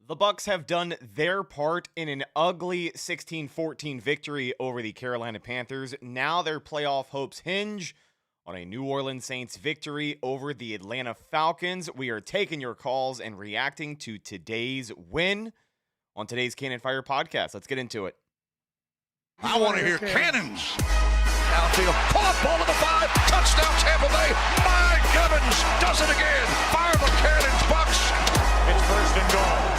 The Bucs have done their part in an ugly 16-14 victory over the Carolina Panthers. Now their playoff hopes hinge on a New Orleans Saints victory over the Atlanta Falcons. We are taking your calls and reacting to today's win on today's Cannon Fire podcast. Let's get into it. I want to hear cannons. Downfield, pull up, ball to the 5, touchdown Tampa Bay. Mike Evans does it again. Fire the cannons, Bucs. It's first and goal.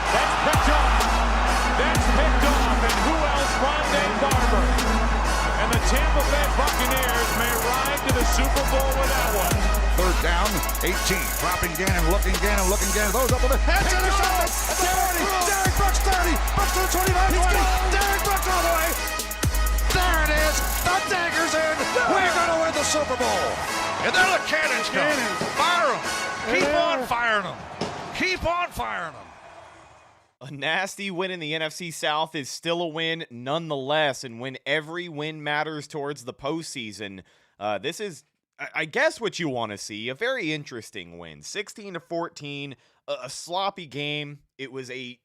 That's picked off. That's picked off. And who else? Rondé Barber. And the Tampa Bay Buccaneers may ride to the Super Bowl with that one. Third down, 18. Dropping Gannon, looking Gannon. Those up with the head to the side. 30. Derek Brooks 30. Brooks to the 25. 20. Derek Brooks all the way. There it is. The dagger's in. We're going to win the Super Bowl. And there the cannons go. Fire them. Keep on firing them. Keep on firing them. A nasty win in the NFC South is still a win nonetheless, and when every win matters towards the postseason, this is, I guess, what you want to see. A very interesting win. 16-14, a sloppy game. It was a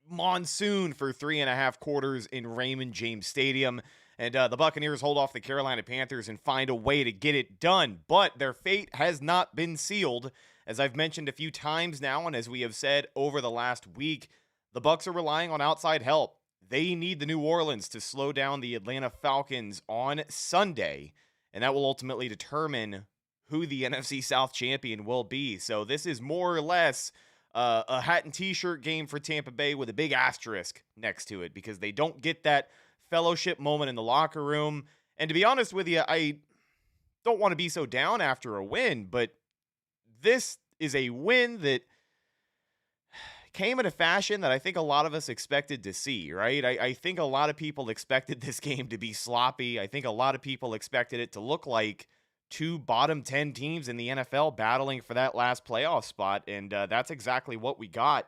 monsoon for 3.5 quarters in Raymond James Stadium, and the Buccaneers hold off the Carolina Panthers and find a way to get it done, but their fate has not been sealed. As I've mentioned a few times now, and as we have said over the last week, the Bucs are relying on outside help. They need the New Orleans to slow down the Atlanta Falcons on Sunday, and that will ultimately determine who the NFC South champion will be. So this is more or less a hat and t-shirt game for Tampa Bay with a big asterisk next to it because they don't get that fellowship moment in the locker room. And to be honest with you, I don't want to be so down after a win, but this is a win that came in a fashion that I think a lot of us expected to see, right? I think a lot of people expected this game to be sloppy. I think a lot of people expected it to look like two bottom 10 teams in the NFL battling for that last playoff spot, and that's exactly what we got.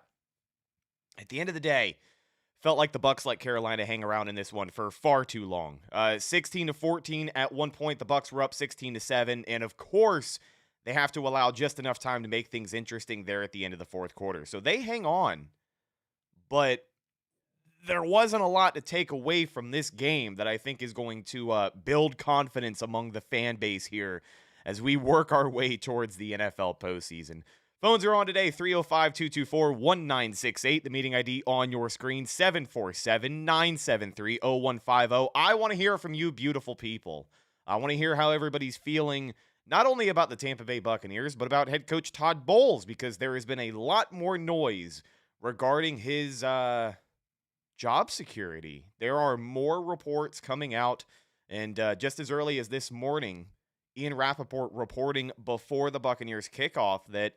At the end of the day, felt like the Bucs let Carolina hang around in this one for far too long. 16-14 at one point, the Bucs were up 16-7, and of course, they have to allow just enough time to make things interesting there at the end of the fourth quarter. So they hang on, but there wasn't a lot to take away from this game that I think is going to build confidence among the fan base here as we work our way towards the NFL postseason. Phones are on today, 305-224-1968. The meeting ID on your screen, 747-973-0150. I want to hear from you, beautiful people. I want to hear how everybody's feeling, not only about the Tampa Bay Buccaneers, but about head coach Todd Bowles, because there has been a lot more noise regarding his job security. There are more reports coming out, and just as early as this morning, Ian Rappaport reporting before the Buccaneers kickoff that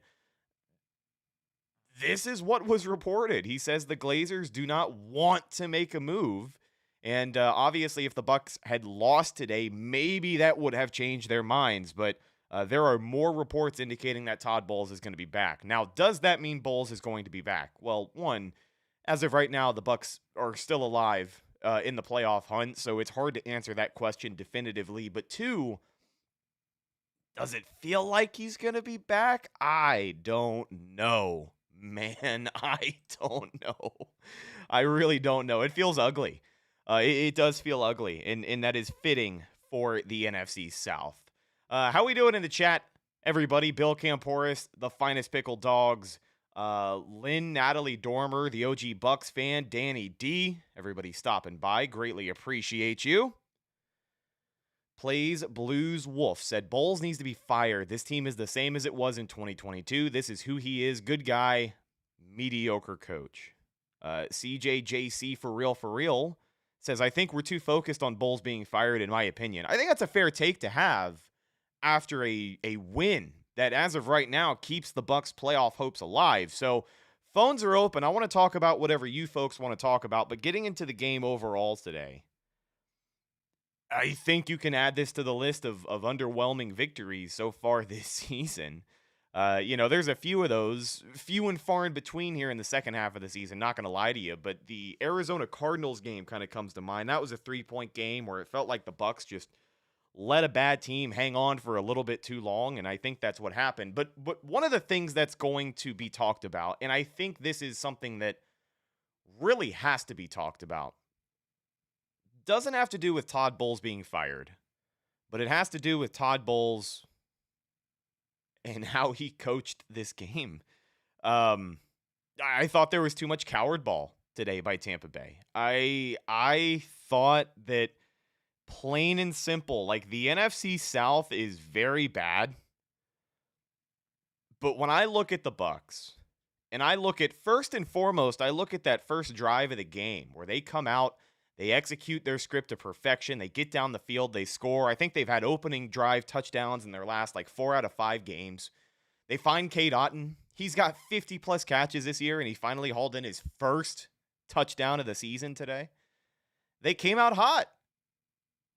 this is what was reported. He says the Glazers do not want to make a move. And obviously, if the Bucs had lost today, maybe that would have changed their minds. But there are more reports indicating that Todd Bowles is going to be back. Now, does that mean Bowles is going to be back? Well, one, as of right now, the Bucs are still alive in the playoff hunt, so it's hard to answer that question definitively. But two, does it feel like he's going to be back? I don't know, man. I don't know. I really don't know. It feels ugly. It does feel ugly, and that is fitting for the NFC South. How we doing in the chat, everybody? Bill Camporis, the finest pickled dogs, Lynn, Natalie Dormer, the OG Bucs fan, Danny D, everybody stopping by. Greatly appreciate you. Plays Blues Wolf said, Bowles needs to be fired. This team is the same as it was in 2022. This is who he is. Good guy, mediocre coach. CJJC for real. Says, I think we're too focused on Bowles being fired, in my opinion. I think that's a fair take to have after a win that, as of right now, keeps the Bucs' playoff hopes alive. So, phones are open. I want to talk about whatever you folks want to talk about, but getting into the game overall today, I think you can add this to the list of underwhelming victories so far this season. There's a few of those, few and far in between here in the second half of the season, not going to lie to you, but the Arizona Cardinals game kind of comes to mind. That was a 3-point game where it felt like the Bucs just let a bad team hang on for a little bit too long, and I think that's what happened. But one of the things that's going to be talked about, and I think this is something that really has to be talked about, doesn't have to do with Todd Bowles being fired, but it has to do with Todd Bowles and how he coached this game. I thought there was too much coward ball today by Tampa Bay. I thought that, plain and simple, like, the NFC South is very bad. But when I look at the Bucs, and I look at, first and foremost, I look at that first drive of the game where they come out, they execute their script to perfection, they get down the field, they score. I think they've had opening drive touchdowns in their last, 4 out of 5 games. They find Cade Otton. He's got 50-plus catches this year, and he finally hauled in his first touchdown of the season today. They came out hot.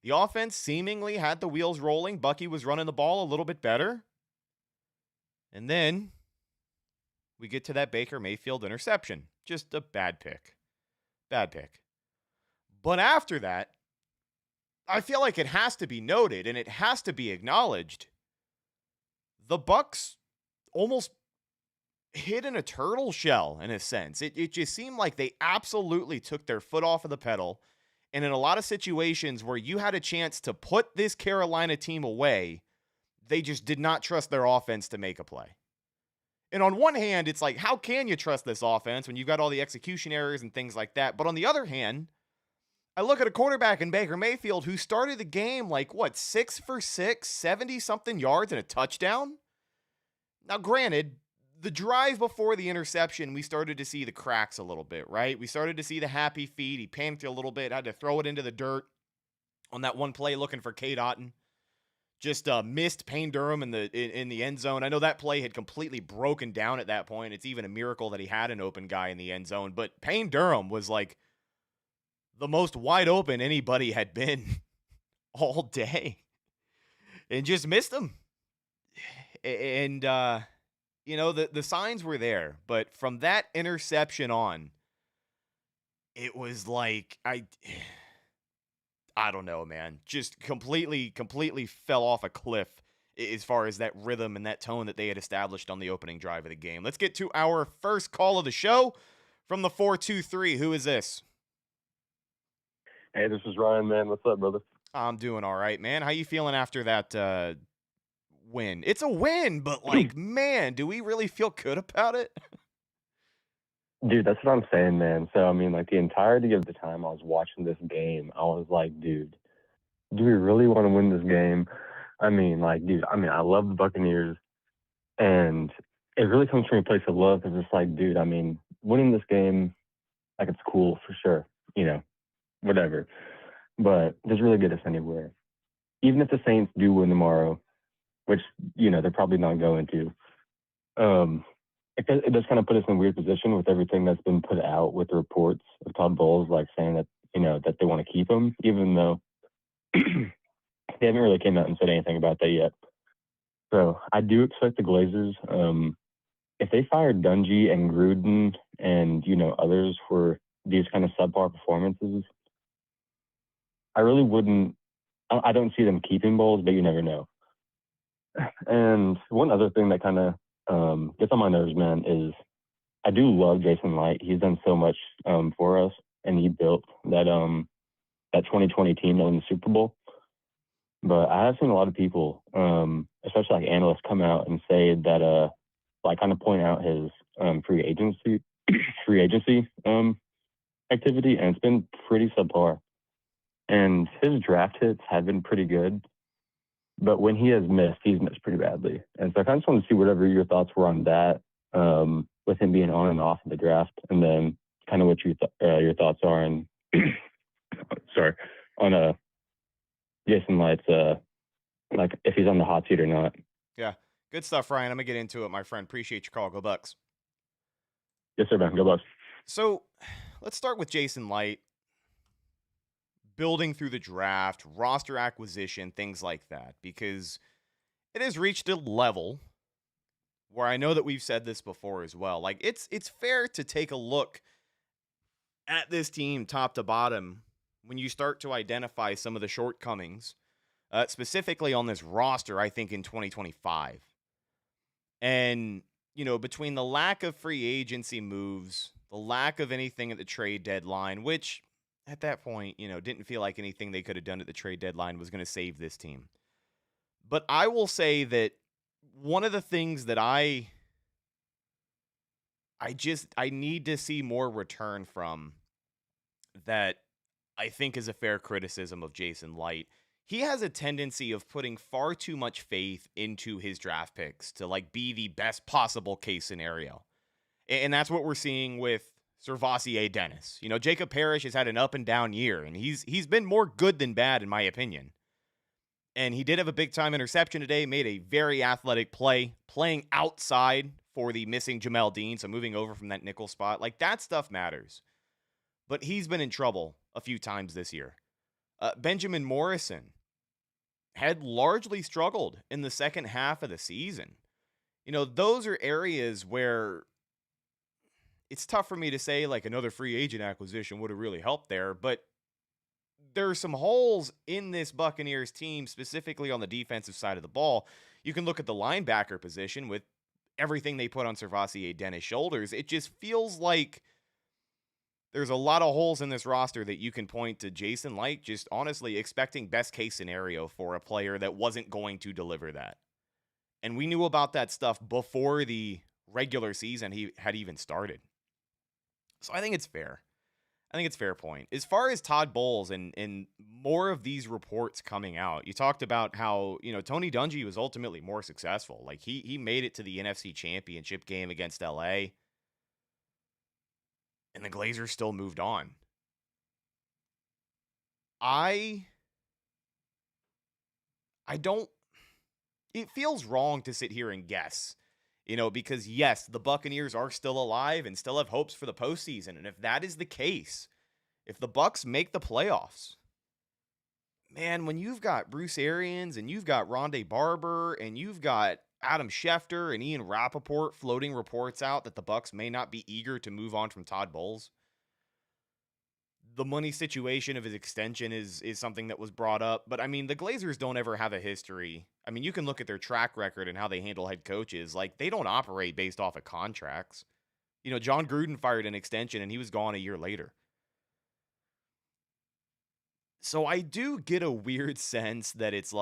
The offense seemingly had the wheels rolling. Bucky was running the ball a little bit better. And then we get to that Baker Mayfield interception. Just a bad pick. Bad pick. But after that, I feel like it has to be noted and it has to be acknowledged. The Bucs almost hid in a turtle shell in a sense. It just seemed like they absolutely took their foot off of the pedal. And in a lot of situations where you had a chance to put this Carolina team away, they just did not trust their offense to make a play. And on one hand, it's like, how can you trust this offense when you've got all the execution errors and things like that? But on the other hand, I look at a quarterback in Baker Mayfield who started the game 6 for 6, 70-something yards and a touchdown? Now, granted, the drive before the interception, we started to see the cracks a little bit, right? We started to see the happy feet. He panicked a little bit, had to throw it into the dirt on that one play looking for Cade Otton. Just missed Payne Durham in the end zone. I know that play had completely broken down at that point. It's even a miracle that he had an open guy in the end zone. But Payne Durham was the most wide open anybody had been all day. And just missed him. And, the signs were there. But from that interception on, it was I don't know, man. Just completely fell off a cliff as far as that rhythm and that tone that they had established on the opening drive of the game. Let's get to our first call of the show from the 423. Who is this? Hey, this is Ryan, man. What's up, brother? I'm doing all right, man. How you feeling after that win? It's a win, but man, do we really feel good about it? Dude, that's what I'm saying, man. So, the entirety of the time I was watching this game, I was like, dude, do we really want to win this game? I love the Buccaneers, and it really comes from a place of love. It's just like, dude, winning this game, it's cool for sure, whatever. But it doesn't really get us anywhere. Even if the Saints do win tomorrow, which, they're probably not going to, it does kind of put us in a weird position with everything that's been put out with the reports of Todd Bowles, saying that, that they want to keep him, even though they haven't really came out and said anything about that yet. So I do expect the Glazers, if they fired Dungy and Gruden and, others for these kind of subpar performances, I really wouldn't, I don't see them keeping Bowles, but you never know. And one other thing that kind of gets on my nerves, man, is I do love Jason Licht. He's done so much for us, and he built that 2020 team that won the Super Bowl. But I have seen a lot of people, especially analysts, come out and say that, kind of point out his free agency activity, and it's been pretty subpar. And his draft hits have been pretty good. But when he has missed, he's missed pretty badly. And so I kind of just want to see whatever your thoughts were on that, with him being on and off in the draft, and then kind of what your thoughts are on, on Jason Light's, if he's on the hot seat or not. Yeah, good stuff, Ryan. I'm going to get into it, my friend. Appreciate your call. Go Bucs. Yes, sir, man. Go Bucs. So let's start with Jason Licht. Building through the draft, roster acquisition, things like that, because it has reached a level where I know that we've said this before as well. It's fair to take a look at this team top to bottom when you start to identify some of the shortcomings specifically on this roster, I think in 2025. And, between the lack of free agency moves, the lack of anything at the trade deadline, which at that point, didn't feel like anything they could have done at the trade deadline was going to save this team. But I will say that one of the things that I need to see more return from, that I think is a fair criticism of Jason Licht. He has a tendency of putting far too much faith into his draft picks to be the best possible case scenario. And that's what we're seeing with Servassier Dennis. Jacob Parrish has had an up and down year, and he's been more good than bad in my opinion. And he did have a big time interception today, made a very athletic play, playing outside for the missing Jamel Dean, so moving over from that nickel spot. That stuff matters. But he's been in trouble a few times this year. Benjamin Morrison had largely struggled in the second half of the season. Those are areas where it's tough for me to say another free agent acquisition would have really helped there, but there are some holes in this Buccaneers team, specifically on the defensive side of the ball. You can look at the linebacker position with everything they put on Servassier Dennis' shoulders. It just feels like there's a lot of holes in this roster that you can point to Jason Licht just honestly expecting best case scenario for a player that wasn't going to deliver that. And we knew about that stuff before the regular season he had even started. So I think it's fair. I think it's a fair point. As far as Todd Bowles and more of these reports coming out, you talked about how, Tony Dungy was ultimately more successful. He made it to the NFC Championship game against LA. And the Glazers still moved on. I don't, it feels wrong to sit here and guess, because yes, the Buccaneers are still alive and still have hopes for the postseason. And if that is the case, if the Bucs make the playoffs, man, when you've got Bruce Arians and you've got Rondé Barber and you've got Adam Schefter and Ian Rappaport floating reports out that the Bucs may not be eager to move on from Todd Bowles. The money situation of his extension is something that was brought up. But, the Glazers don't ever have a history. You can look at their track record and how they handle head coaches. They don't operate based off of contracts. John Gruden fired an extension and he was gone a year later. So I do get a weird sense that it's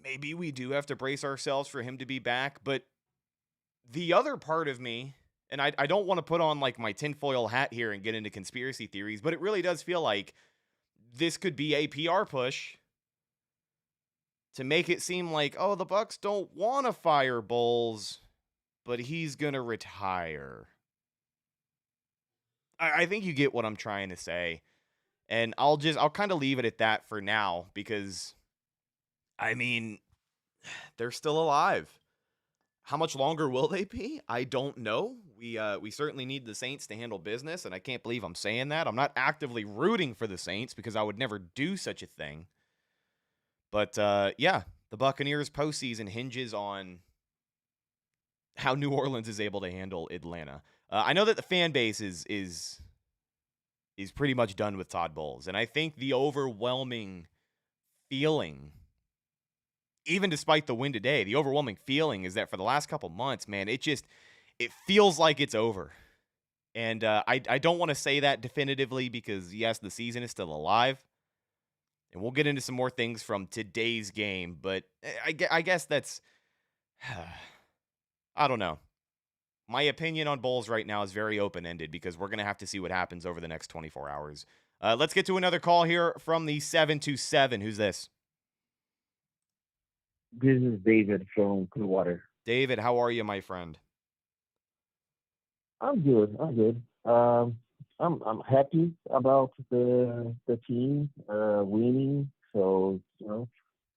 maybe we do have to brace ourselves for him to be back. But the other part of me, and I don't want to put on my tinfoil hat here and get into conspiracy theories, but it really does feel like this could be a PR push to make it seem like, oh, the Bucs don't want to fire Bowles, but he's going to retire. I think you get what I'm trying to say. And I'll kind of leave it at that for now because they're still alive. How much longer will they be? I don't know. We certainly need the Saints to handle business, and I can't believe I'm saying that. I'm not actively rooting for the Saints because I would never do such a thing. But, the Buccaneers postseason hinges on how New Orleans is able to handle Atlanta. I know that the fan base is pretty much done with Todd Bowles, and I think the overwhelming feeling, even despite the win today, the overwhelming feeling is that for the last couple months, man, it feels like it's over. And I don't want to say that definitively because, yes, the season is still alive. And we'll get into some more things from today's game. But I guess that's, I don't know. My opinion on Bowles right now is very open-ended because we're going to have to see what happens over the next 24 hours. Let's get to another call here from the 727. Who's this? This is David from Clearwater. David, how are you, my friend? I'm good. I'm happy about the team winning. So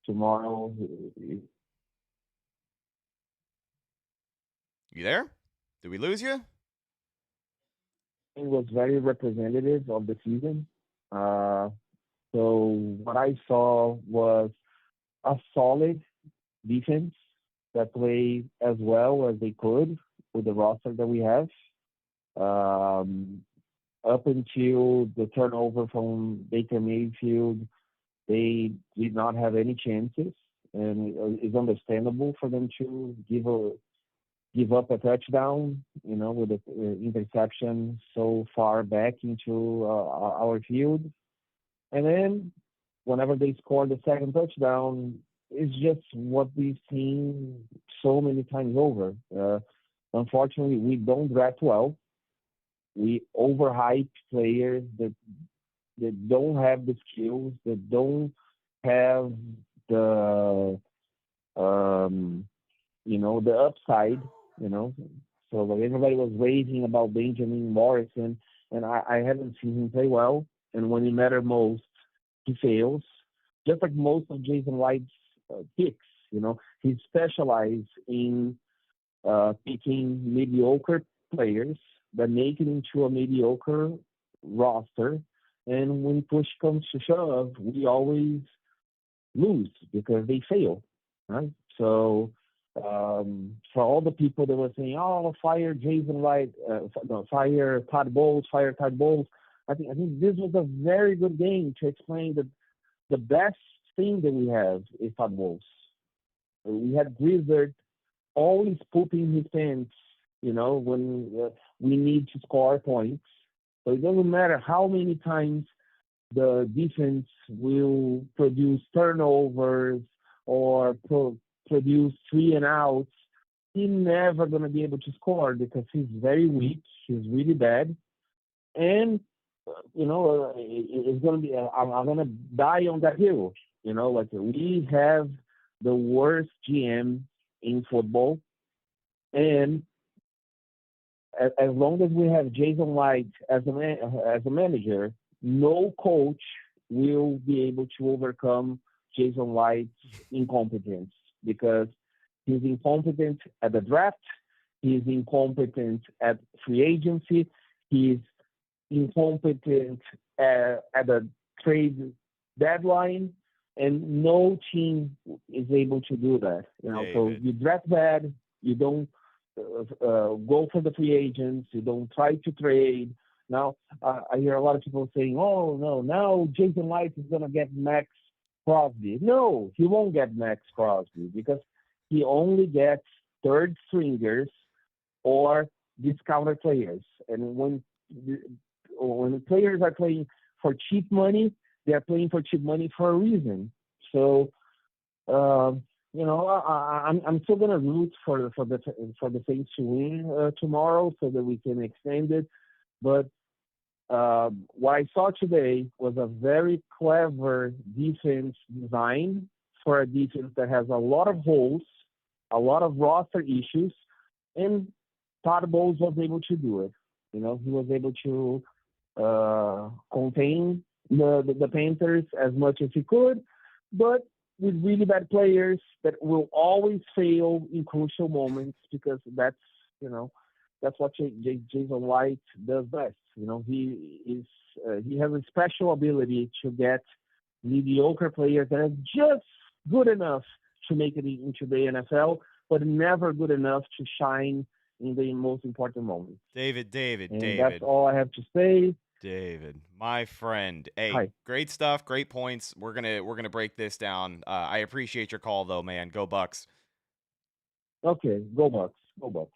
tomorrow. You there? Did we lose you? It was very representative of the season. So what I saw was a solid defense that played as well as they could with the roster that we have. Up until the turnover from Baker Mayfield, They did not have any chances, and it's understandable for them to give up a touchdown, with the interception so far back into our field. And then whenever they score the second touchdown, it's just what we've seen so many times over. Unfortunately, we don't draft well. We overhype players that don't have the skills, that don't have the the upside. So like everybody was raving about Benjamin Morrison, and I haven't seen him play well. And when it mattered most, he fails. Just like most of Jason White's picks, he specialized in picking mediocre players that make it into a mediocre roster. And when push comes to shove, we always lose because they fail, right? So for all the people that were saying, "Oh, fire Jason White, fire Todd Bowles, fire Todd Bowles," I think this was a very good game to explain that the best thing that we have is Todd Bowles. We had Grizzard always pooping his pants, when we need to score points. So it doesn't matter how many times the defense will produce turnovers or produce 3 and outs. He's never going to be able to score because he's very weak. He's really bad. And, it's going to be, I'm going to die on that hill. Like we have the worst GM in football. And as long as we have Jason White as a manager, no coach will be able to overcome Jason White's incompetence because he's incompetent at the draft, he's incompetent at free agency, he's incompetent at the trade deadline, and no team is able to do that. So you draft bad, you don't go for the free agents, you don't try to trade. Now, I hear a lot of people saying, "Oh, no, now Jason White is going to get Max Crosby." No, he won't get Max Crosby because he only gets third stringers or discounted players. And when players are playing for cheap money, they are playing for cheap money for a reason. So, I'm still gonna root for the Saints to win tomorrow so that we can extend it. But what I saw today was a very clever defense design for a defense that has a lot of holes, a lot of roster issues, and Todd Bowles was able to do it. He was able to contain the Panthers as much as he could, but with really bad players that will always fail in crucial moments because that's what Jason White does best. He has a special ability to get mediocre players that are just good enough to make it into the NFL, but never good enough to shine in the most important moments. David. That's all I have to say. David, my friend. Hey, Hi. Great stuff, great points. We're gonna break this down. I appreciate your call though, man. Go Bucs. Okay, go Bucs. Go Bucs.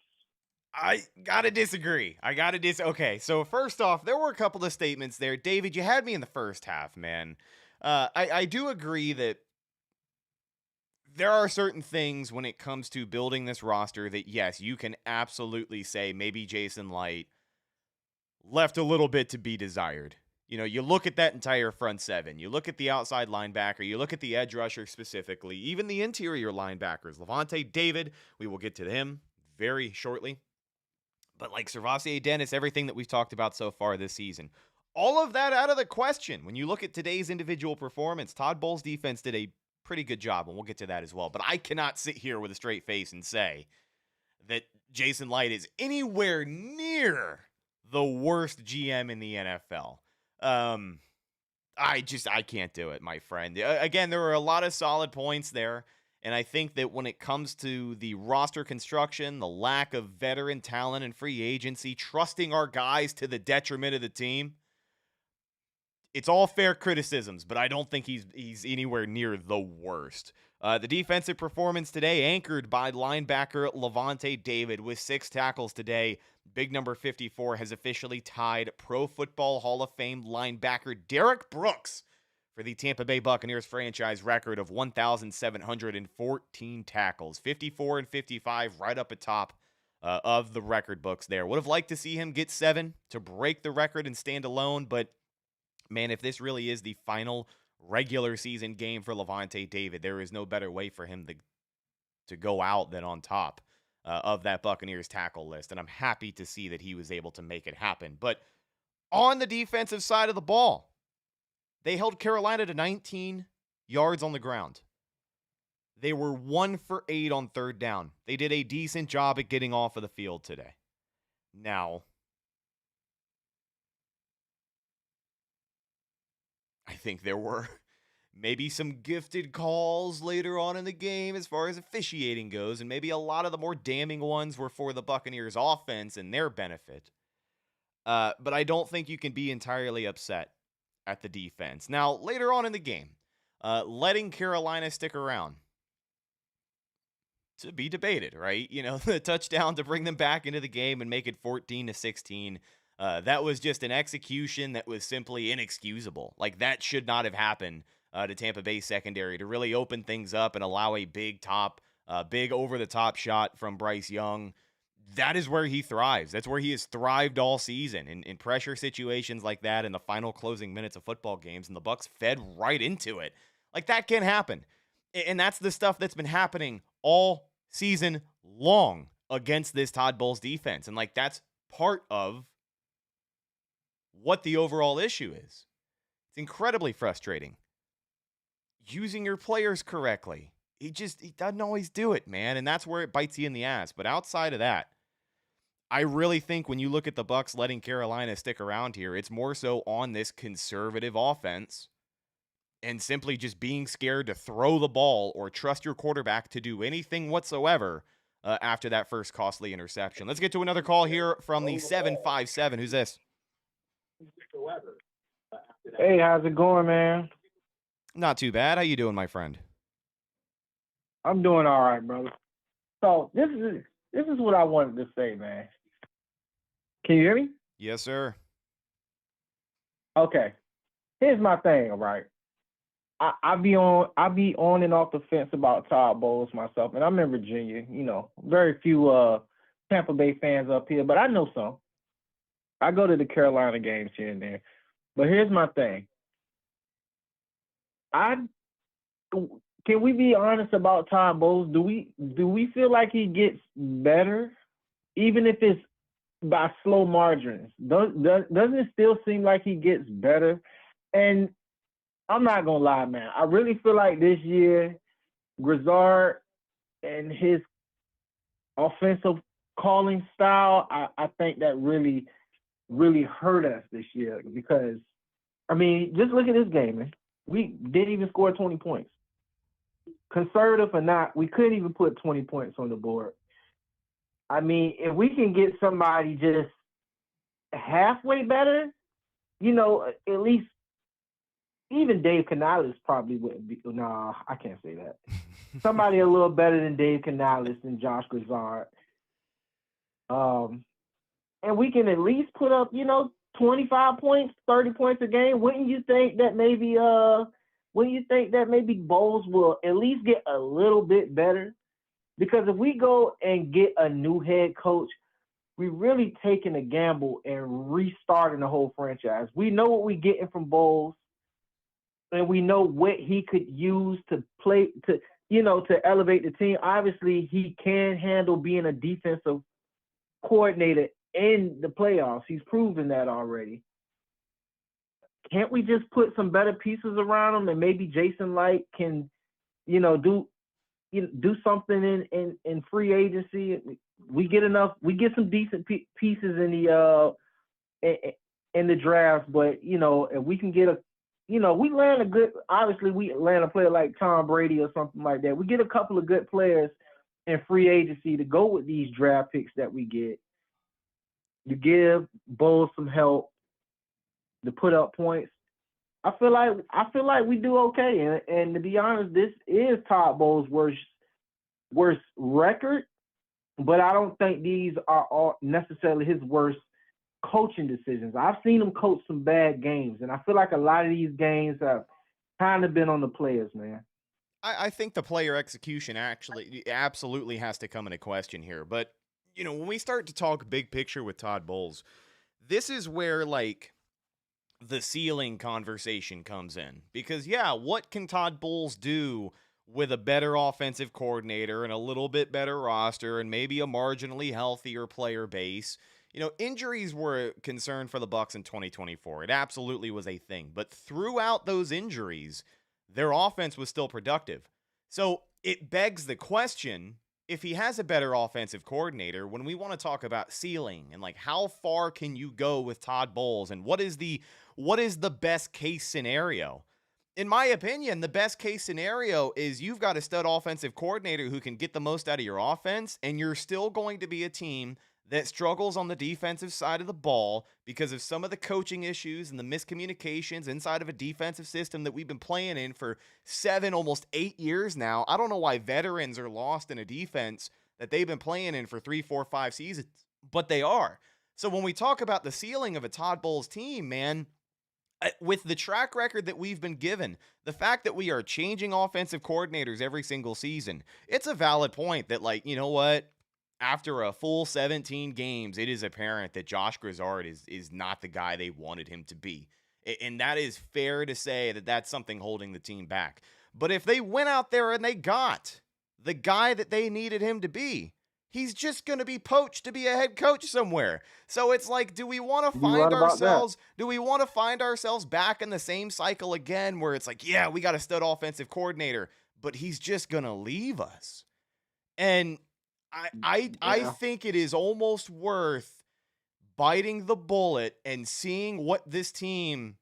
I gotta disagree. Okay, so first off, there were a couple of statements there. David, you had me in the first half, man. I do agree that there are certain things when it comes to building this roster that, yes, you can absolutely say maybe Jason Licht left a little bit to be desired. You look at that entire front seven. You look at the outside linebacker. You look at the edge rusher specifically. Even the interior linebackers. Levante, David, we will get to him very shortly. But like Servassier, Dennis, everything that we've talked about so far this season, all of that out of the question. When you look at today's individual performance, Todd Bowles' defense did a pretty good job, and we'll get to that as well. But I cannot sit here with a straight face and say that Jason Licht is anywhere near the worst GM in the NFL. I can't do it, my friend. Again, there were a lot of solid points there. And I think that when it comes to the roster construction, the lack of veteran talent and free agency, trusting our guys to the detriment of the team, it's all fair criticisms, but I don't think he's anywhere near the worst. The defensive performance today anchored by linebacker Levante David with 6 tackles today. Big number 54 has officially tied Pro Football Hall of Fame linebacker Derek Brooks for the Tampa Bay Buccaneers franchise record of 1,714 tackles. 54 and 55 right up at top of the record books there. Would have liked to see him get 7 to break the record and stand alone, but man, if this really is the final regular season game for Levante David, there is no better way for him to go out than on top of that Buccaneers tackle list. And I'm happy to see that he was able to make it happen. But on the defensive side of the ball, they held Carolina to 19 yards on the ground. They were 1 for 8 on third down. They did a decent job at getting off of the field today. Now, I think there were maybe some gifted calls later on in the game as far as officiating goes, and maybe a lot of the more damning ones were for the Buccaneers offense and their benefit. But I don't think you can be entirely upset at the defense. Now, later on in the game, letting Carolina stick around, to be debated, right? You know, the touchdown to bring them back into the game and make it 14-16. That was just an execution that was simply inexcusable. Like, that should not have happened to Tampa Bay secondary to really open things up and allow a big over-the-top shot from Bryce Young. That is where he thrives. That's where he has thrived all season in pressure situations like that in the final closing minutes of football games, and the Bucs fed right into it. Like, that can happen. And that's the stuff that's been happening all season long against this Todd Bowles defense. And, like, that's part of what the overall issue is. It's incredibly frustrating. Using your players correctly. He doesn't always do it, man. And that's where it bites you in the ass. But outside of that, I really think when you look at the Bucs letting Carolina stick around here, it's more so on this conservative offense and simply just being scared to throw the ball or trust your quarterback to do anything whatsoever after that first costly interception. Let's get to another call here from the 757. Who's this? Hey, how's it going, man? Not too bad. How you doing, my friend? I'm doing all right, brother. So this is what I wanted to say, man. Can you hear me? Yes, sir. Okay. Here's my thing, all right? I be on and off the fence about Todd Bowles myself, and I'm in Virginia. You know, very few Tampa Bay fans up here, but I know some. I go to the Carolina games here and there. But here's my thing. Can we be honest about Todd Bowles? Do we feel like he gets better, even if it's by slow margins? Doesn't it still seem like he gets better? And I'm not gonna lie, man. I really feel like this year, Grizzard and his offensive calling style, I think that really, really hurt us this year because, I mean, just look at this game, man. We didn't even score 20 points. Conservative or not, we couldn't even put 20 points on the board. I mean, if we can get somebody just halfway better, you know, at least even Dave Canales probably wouldn't be. No, I can't say that. Somebody a little better than Dave Canales and Josh Grizzard. And we can at least put up, you know, 25 points, 30 points a game. Wouldn't you think that maybe Bowles will at least get a little bit better? Because if we go and get a new head coach, we're really taking a gamble and restarting the whole franchise. We know what we're getting from Bowles, and we know what he could use to play to elevate the team. Obviously, he can handle being a defensive coordinator in the playoffs. He's proven that already. Can't we just put some better pieces around him, and maybe Jason Licht can, do something in free agency? We get some decent pieces in the draft, but if we can get we land a player like Tom Brady or something like that. We get a couple of good players in free agency to go with these draft picks that we get. You give Bowles some help to put up points. I feel like we do okay, and to be honest, this is Todd Bowles' worst record, but I don't think these are all necessarily his worst coaching decisions. I've seen him coach some bad games, and I feel like a lot of these games have kind of been on the players, man. I think the player execution actually absolutely has to come into question here. But, when we start to talk big picture with Todd Bowles, this is where, like, the ceiling conversation comes in. Because, yeah, what can Todd Bowles do with a better offensive coordinator and a little bit better roster and maybe a marginally healthier player base? Injuries were a concern for the Bucs in 2024. It absolutely was a thing. But throughout those injuries, their offense was still productive. So it begs the question, if he has a better offensive coordinator, when we want to talk about ceiling and like how far can you go with Todd Bowles and what is the best case scenario? In my opinion, the best case scenario is you've got a stud offensive coordinator who can get the most out of your offense, and you're still going to be a team that struggles on the defensive side of the ball because of some of the coaching issues and the miscommunications inside of a defensive system that we've been playing in for 7, almost 8 years now. I don't know why veterans are lost in a defense that they've been playing in for 3, 4, 5 seasons, but they are. So when we talk about the ceiling of a Todd Bowles team, man, with the track record that we've been given, the fact that we are changing offensive coordinators every single season, it's a valid point that, like, you know what? After a full 17 games, it is apparent that Josh Grizzard is not the guy they wanted him to be. And that is fair to say that that's something holding the team back. But if they went out there and they got the guy that they needed him to be, he's just going to be poached to be a head coach somewhere. So it's like, do we want to find ourselves back in the same cycle again where it's like, yeah, we got a stud offensive coordinator, but he's just going to leave us? And I think it is almost worth biting the bullet and seeing what this team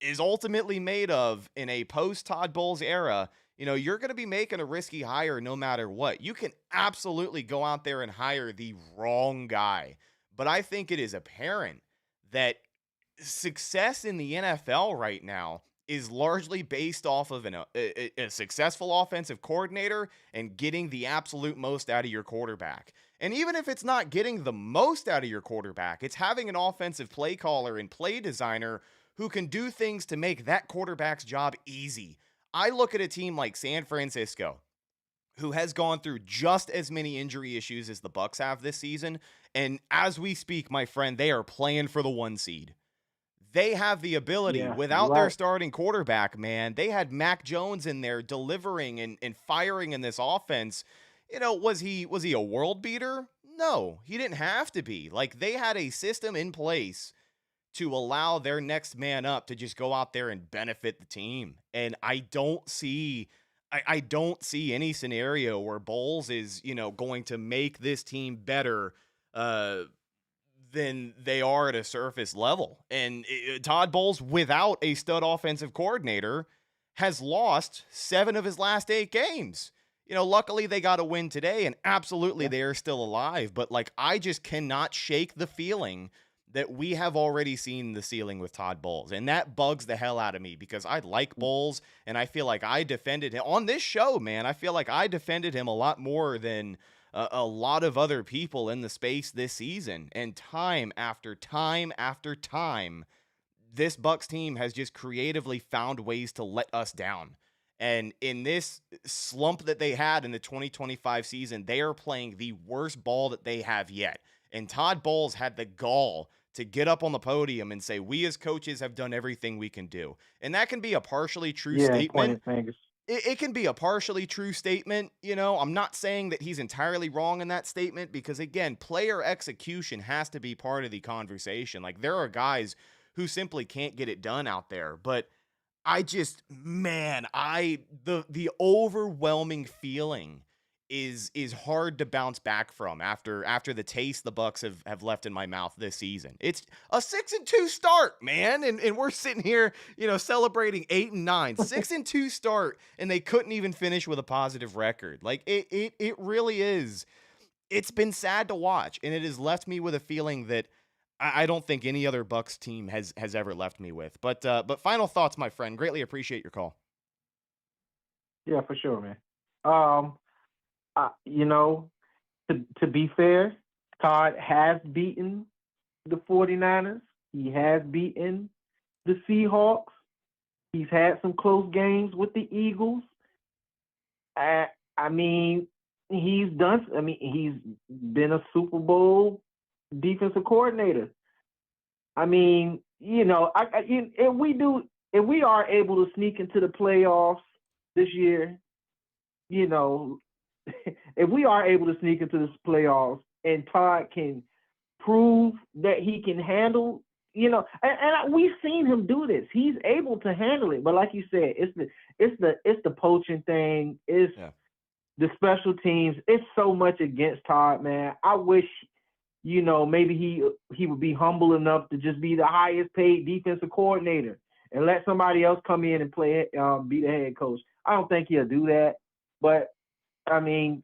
is ultimately made of in a post-Todd Bowles era. You're going to be making a risky hire no matter what. You can absolutely go out there and hire the wrong guy. But I think it is apparent that success in the NFL right now is largely based off of a successful offensive coordinator and getting the absolute most out of your quarterback. And even if it's not getting the most out of your quarterback, it's having an offensive play caller and play designer who can do things to make that quarterback's job easy. I look at a team like San Francisco, who has gone through just as many injury issues as the Bucs have this season. And as we speak, my friend, they are playing for the 1 seed. They have the ability without their starting quarterback, man. They had Mac Jones in there delivering and firing in this offense. Was he a world beater? No, he didn't have to be. Like, they had a system in place to allow their next man up to just go out there and benefit the team. And I don't see any scenario where Bowles is, going to make this team better than they are at a surface level. And Todd Bowles, without a stud offensive coordinator, has lost 7 of his last 8 games. Luckily they got a win today, and absolutely they are still alive. But, like, I just cannot shake the feeling that we have already seen the ceiling with Todd Bowles. And that bugs the hell out of me because I like Bowles, and I feel like I defended him on this show, man. I feel like I defended him a lot more than a lot of other people in the space this season. And time after time after time, this Bucs team has just creatively found ways to let us down. And in this slump that they had in the 2025 season, they are playing the worst ball that they have yet. And Todd Bowles had the gall to get up on the podium and say, we as coaches have done everything we can do. And that can be a partially true statement. It can be a partially true statement. I'm not saying that he's entirely wrong in that statement because, again, player execution has to be part of the conversation. Like, there are guys who simply can't get it done out there. But the overwhelming feeling is hard to bounce back from after the taste the Bucs have left in my mouth this season. It's a 6-2 start, man, and we're sitting here, celebrating 8-9, 6-2 start, and they couldn't even finish with a positive record. Like, it really is. It's been sad to watch, and it has left me with a feeling that I don't think any other Bucs team has ever left me with. But final thoughts, my friend. Greatly appreciate your call. Yeah, for sure, man. You know, to be fair, Todd has beaten the 49ers. He has beaten the Seahawks. He's had some close games with the Eagles. I mean, he's been a Super Bowl defensive coordinator. I mean, you know, if we are able to sneak into the playoffs this year, you know, if we are able to sneak into the playoffs and Todd can prove that he can handle, you know, and we've seen him do this. He's able to handle it. But like you said, it's the poaching thing. It's the special teams. It's so much against Todd, man. I wish, you know, maybe he would be humble enough to just be the highest paid defensive coordinator and let somebody else come in and be the head coach. I don't think he'll do that. But I mean,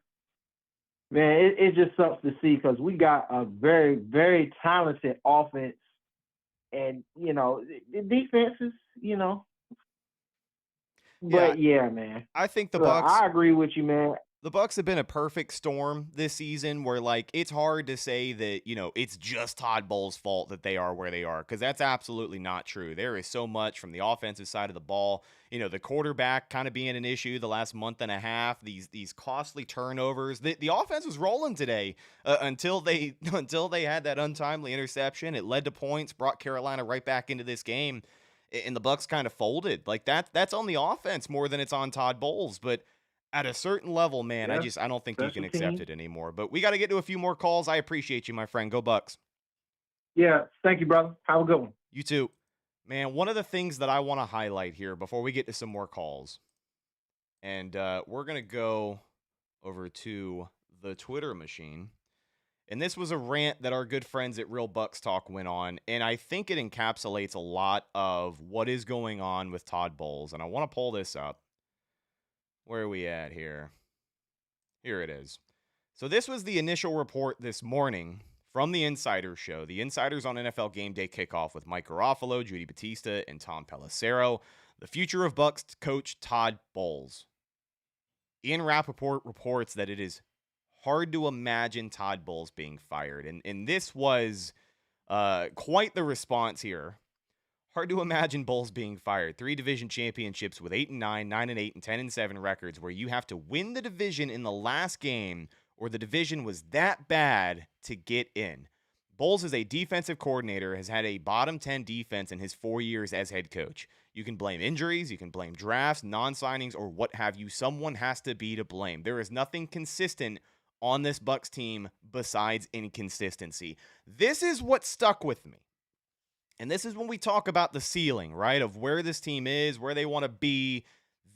man, it just sucks to see because we got a very, very talented offense. And, you know, the defenses, you know. But, yeah man. I think the Bucs. I agree with you, man. The Bucs have been a perfect storm this season where, like, it's hard to say that, you know, it's just Todd Bowles' fault that they are where they are, because that's absolutely not true. There is so much from the offensive side of the ball. You know, the quarterback kind of being an issue the last month and a half, these costly turnovers. The offense was rolling today until they had that untimely interception. It led to points, brought Carolina right back into this game, and the Bucs kind of folded. Like, that's on the offense more than it's on Todd Bowles, but at a certain level, man, I don't think you can accept it anymore. But we got to get to a few more calls. I appreciate you, my friend. Go Bucs. Yeah, thank you, brother. Have a good one. You too. Man, one of the things that I want to highlight here before we get to some more calls, and we're going to go over to the Twitter machine. And this was a rant that our good friends at Real Bucs Talk went on, and I think it encapsulates a lot of what is going on with Todd Bowles. And I want to pull this up. Where are we at here? Here it is. So this was the initial report this morning from the Insider Show. The Insiders on NFL Game Day kickoff with Mike Garofalo, Judy Battista, and Tom Pelissero. The future of Bucs coach Todd Bowles. Ian Rappaport reports that it is hard to imagine Todd Bowles being fired. And this was quite the response here. Hard to imagine Bowles being fired. 3 division championships with 8-9, 9-8, and 10-7 records where you have to win the division in the last game or the division was that bad to get in. Bowles is a defensive coordinator, has had a bottom 10 defense in his 4 years as head coach. You can blame injuries, you can blame drafts, non-signings, or what have you. Someone has to be to blame. There is nothing consistent on this Bucs team besides inconsistency. This is what stuck with me. And this is when we talk about the ceiling, right, of where this team is, where they want to be.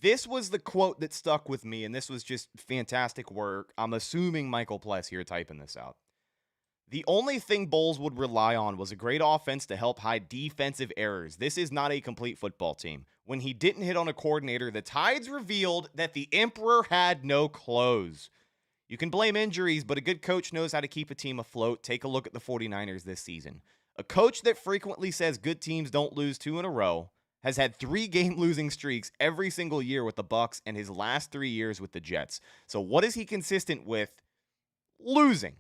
This was the quote that stuck with me, and this was just fantastic work. I'm assuming Michael Pless here typing this out. The only thing Bowles would rely on was a great offense to help hide defensive errors. This is not a complete football team. When he didn't hit on a coordinator, the Tides revealed that the Emperor had no clothes. You can blame injuries, but a good coach knows how to keep a team afloat. Take a look at the 49ers this season. A coach that frequently says good teams don't lose 2 in a row has had 3 game losing streaks every single year with the Bucs and his last 3 years with the Jets. So what is he consistent with? Losing.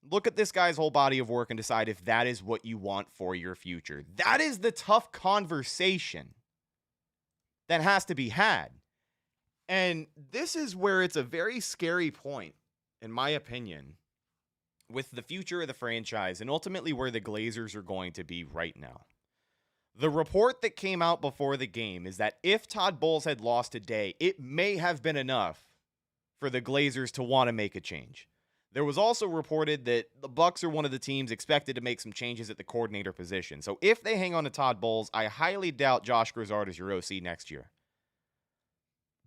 Look at this guy's whole body of work and decide if that is what you want for your future. That is the tough conversation that has to be had. And this is where it's a very scary point, in my opinion, with the future of the franchise and ultimately where the Glazers are going to be right now. The report that came out before the game is that if Todd Bowles had lost today, it may have been enough for the Glazers to want to make a change. There was also reported that the Bucs are one of the teams expected to make some changes at the coordinator position. So if they hang on to Todd Bowles, I highly doubt Josh Grizzard is your OC next year.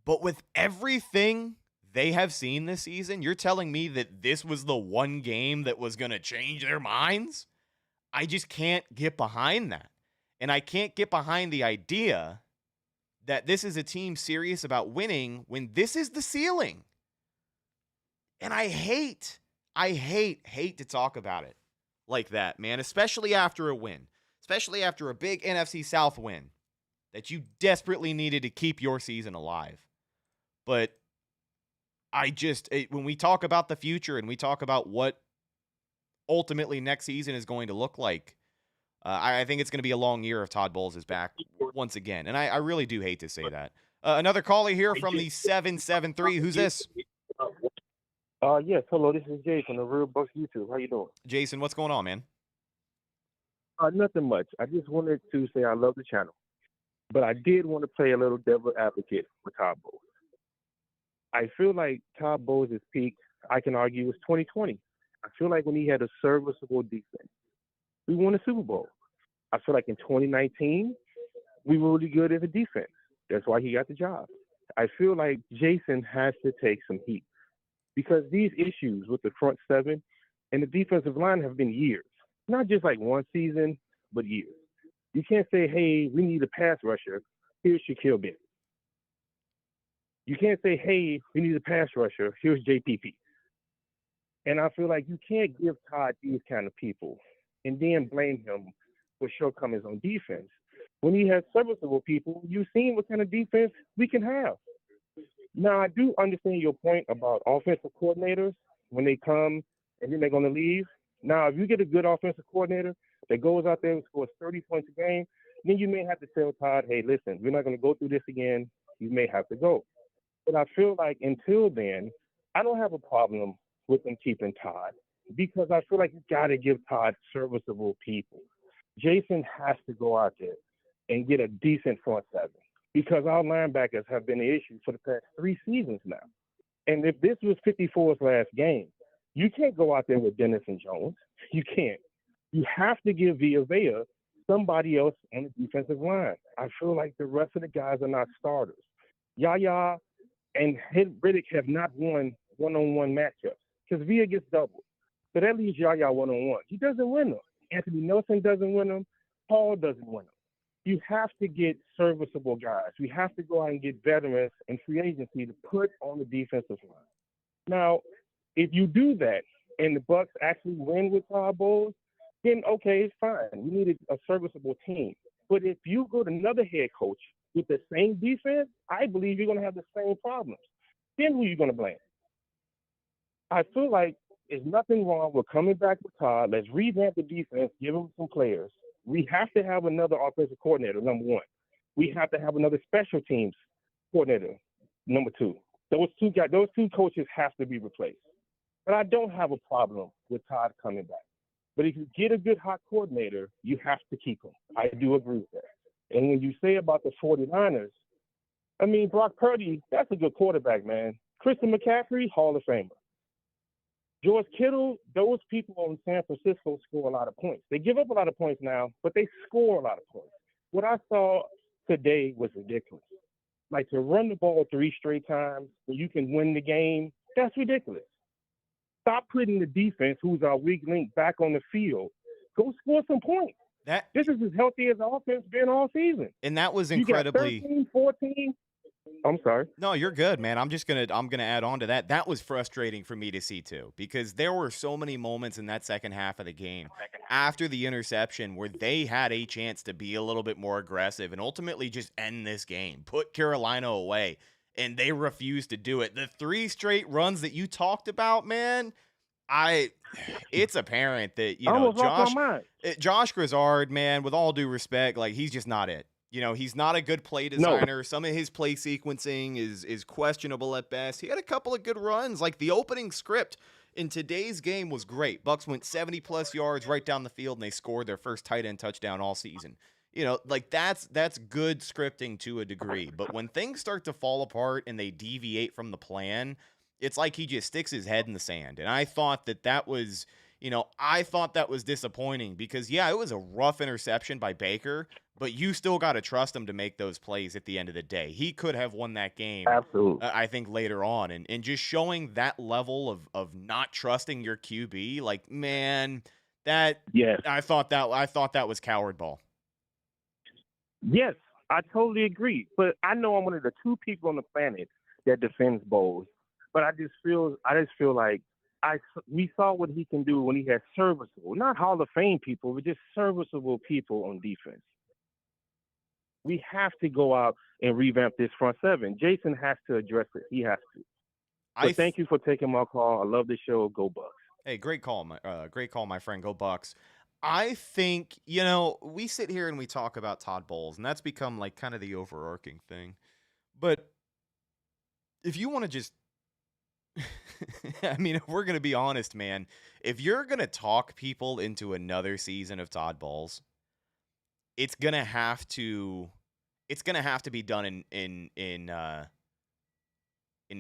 But with everything they have seen this season, you're telling me that this was the one game that was going to change their minds? I just can't get behind that. And I can't get behind the idea that this is a team serious about winning when this is the ceiling. And I hate to talk about it. like that, man, especially after a win, especially after a big NFC South win that you desperately needed to keep your season alive. But when we talk about the future and we talk about what ultimately next season is going to look like, I think it's going to be a long year if Todd Bowles is back once again. And I really do hate to say that. Another caller here from the 773. Who's this? Yes. Hello, this is Jay from the Real Bucs YouTube. How you doing? Jason, what's going on, man? Nothing much. I just wanted to say I love the channel, but I did want to play a little devil advocate for Todd Bowles. I feel like Todd Bowles' peak, I can argue, was 2020. I feel like when he had a serviceable defense, we won a Super Bowl. I feel like in 2019, we were really good as a defense. That's why he got the job. I feel like Jason has to take some heat because these issues with the front seven and the defensive line have been years, not just like one season, but years. You can't say, hey, we need a pass rusher. Here's Shaquille Barrett. You can't say, hey, we need a pass rusher. Here's JPP. And I feel like you can't give Todd these kind of people and then blame him for shortcomings on defense. When he has serviceable people, you've seen what kind of defense we can have. Now, I do understand your point about offensive coordinators when they come and then they're going to leave. Now, if you get a good offensive coordinator that goes out there and scores 30 points a game, then you may have to tell Todd, hey, listen, we're not going to go through this again. You may have to go. But I feel like until then, I don't have a problem with them keeping Todd because I feel like you got to give Todd serviceable people. Jason has to go out there and get a decent front seven because our linebackers have been an issue for the past 3 seasons now. And if this was 54's last game, you can't go out there with Dennis and Jones. You can't. You have to give Villa somebody else on the defensive line. I feel like the rest of the guys are not starters. Yaya and Riddick have not won one-on-one matchups because Villa gets doubled. So that leaves Yaya one-on-one. He doesn't win them. Anthony Nelson doesn't win them. Paul doesn't win them. You have to get serviceable guys. We have to go out and get veterans and free agency to put on the defensive line. Now, if you do that and the Bucs actually win with Todd Bowles, then okay, it's fine. We need a serviceable team. But if you go to another head coach with the same defense, I believe you're going to have the same problems. Then who are you going to blame? I feel like there's nothing wrong with coming back with Todd. Let's revamp the defense, give him some players. We have to have another offensive coordinator, number one. We have to have another special teams coordinator, number two. Those two coaches have to be replaced. But I don't have a problem with Todd coming back. But if you get a good hot coordinator, you have to keep him. I do agree with that. And when you say about the 49ers, I mean, Brock Purdy, that's a good quarterback, man. Christian McCaffrey, Hall of Famer. George Kittle, those people in San Francisco score a lot of points. They give up a lot of points now, but they score a lot of points. What I saw today was ridiculous. Like to run the ball 3 straight times so you can win the game, that's ridiculous. Stop putting the defense, who's our weak link, back on the field. Go score some points. This is as healthy as the offense been all season. And that was incredibly. You got 13, 14. I'm sorry. No, you're good, man. I'm gonna add on to that. That was frustrating for me to see too, because there were so many moments in that second half of the game after the interception where they had a chance to be a little bit more aggressive and ultimately just end this game, put Carolina away, and they refused to do it. The 3 straight runs that you talked about, man, it's apparent that Josh Grizzard, man, with all due respect, like he's just not it. You know, he's not a good play designer. No. Some of his play sequencing is questionable at best. He had a couple of good runs. Like the opening script in today's game was great. Bucs went 70-plus yards right down the field, and they scored their first tight end touchdown all season. You know, like that's good scripting to a degree. But when things start to fall apart and they deviate from the plan, it's like he just sticks his head in the sand. And I thought that was, disappointing because, yeah, it was a rough interception by Baker, but you still got to trust him to make those plays at the end of the day. He could have won that game, absolutely. I think, later on. And just showing that level of not trusting your QB, like, man, I thought that was coward ball. Yes, I totally agree. But I know I'm one of the 2 people on the planet that defends Bowles. But I just feel like we saw what he can do when he had serviceable, not Hall of Fame people, but just serviceable people on defense. We have to go out and revamp this front seven. Jason has to address it. He has to. But thank you for taking my call. I love the show. Go Bucs. Hey, great call, my friend. Go Bucs. I think, we sit here and we talk about Todd Bowles, and that's become like kind of the overarching thing. But if you want to just, I mean, if we're going to be honest, man, if you're going to talk people into another season of Todd Bowles, it's going to have to be done in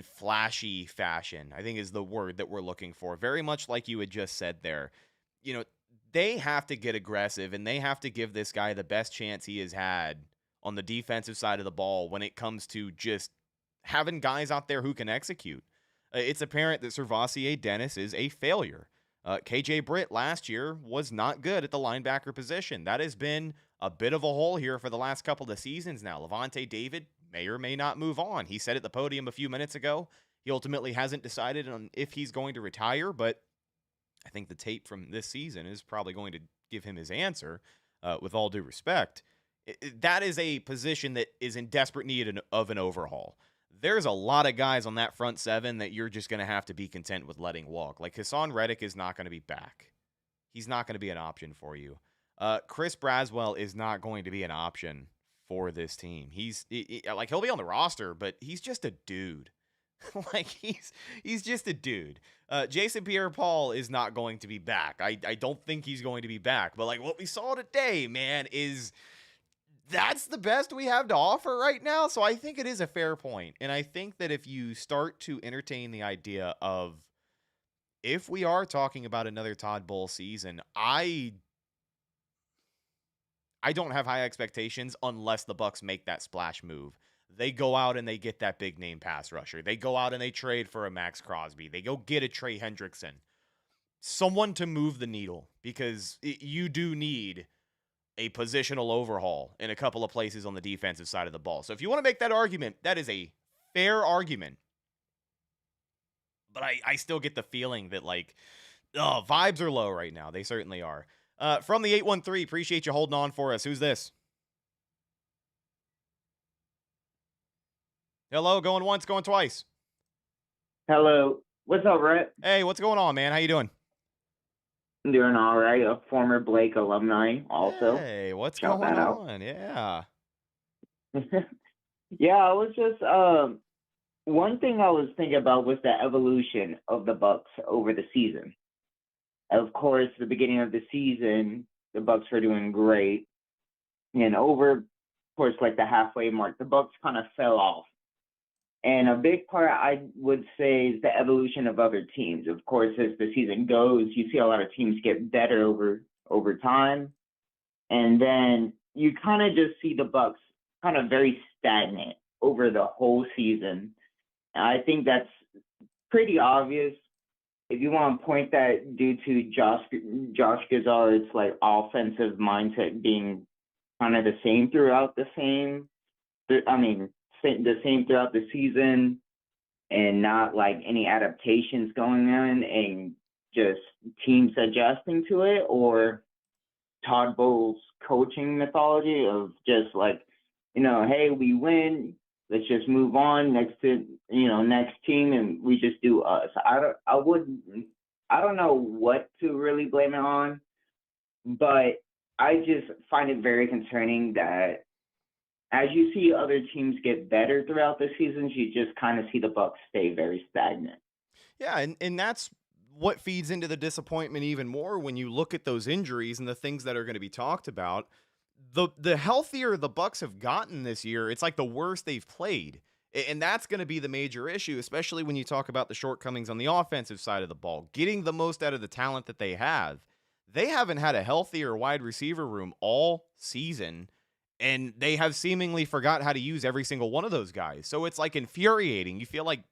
flashy fashion, I think is the word that we're looking for. Very much like you had just said there. They have to get aggressive, and they have to give this guy the best chance he has had on the defensive side of the ball when it comes to just having guys out there who can execute. It's apparent that Servassier Dennis is a failure. KJ Britt last year was not good at the linebacker position. That has been a bit of a hole here for the last couple of seasons now. Levante David may or may not move on. He said at the podium a few minutes ago, he ultimately hasn't decided on if he's going to retire, but I think the tape from this season is probably going to give him his answer, with all due respect. That is a position that is in desperate need of an overhaul. There's a lot of guys on that front seven that you're just going to have to be content with letting walk. Like Hassan Reddick is not going to be back. He's not going to be an option for you. Chris Braswell is not going to be an option for this team. He'll be on the roster, but he's just a dude. He's just a dude. Jason Pierre-Paul is not going to be back. I don't think he's going to be back. But what we saw today, man, that's the best we have to offer right now. So I think it is a fair point. And I think that if you start to entertain the idea of if we are talking about another Todd Bowles season, I don't have high expectations unless the Bucs make that splash move. They go out and they get that big name pass rusher. They go out and they trade for a Max Crosby. They go get a Trey Hendrickson. Someone to move the needle, because you do need a positional overhaul in a couple of places on the defensive side of the ball. So if you want to make that argument, that is a fair argument. But I still get the feeling that vibes are low right now. They certainly are. From the 813, appreciate you holding on for us. Who's this? Hello, going once, going twice. Hello. What's up, Rhett? Hey, what's going on, man? How you doing? I'm doing all right. A former Blake alumni also. Hey, what's Shout going that out. on? Yeah. Yeah, I was just one thing I was thinking about was the evolution of the Bucs over the season. Of course, the beginning of the season, the Bucs were doing great. And over, of course, the halfway mark, the Bucs kind of fell off. And a big part, I would say, is the evolution of other teams. Of course, as the season goes, you see a lot of teams get better over time. And then you kind of just see the Bucs kind of very stagnant over the whole season. And I think that's pretty obvious. If you want to point that due to Josh Gazar's offensive mindset being kind of the same throughout the same throughout the season, and not any adaptations going on and just teams adjusting to it, or Todd Bowles' coaching methodology of just hey, we win, let's just move on next team and we just do us. I don't know what to really blame it on, but I just find it very concerning that as you see other teams get better throughout the seasons, you just kind of see the Bucs stay very stagnant. Yeah, and that's what feeds into the disappointment even more when you look at those injuries and the things that are going to be talked about. The healthier the Bucs have gotten this year, it's the worst they've played. And that's going to be the major issue, especially when you talk about the shortcomings on the offensive side of the ball, getting the most out of the talent that they have. They haven't had a healthier wide receiver room all season, and they have seemingly forgot how to use every single one of those guys. So it's infuriating. You feel like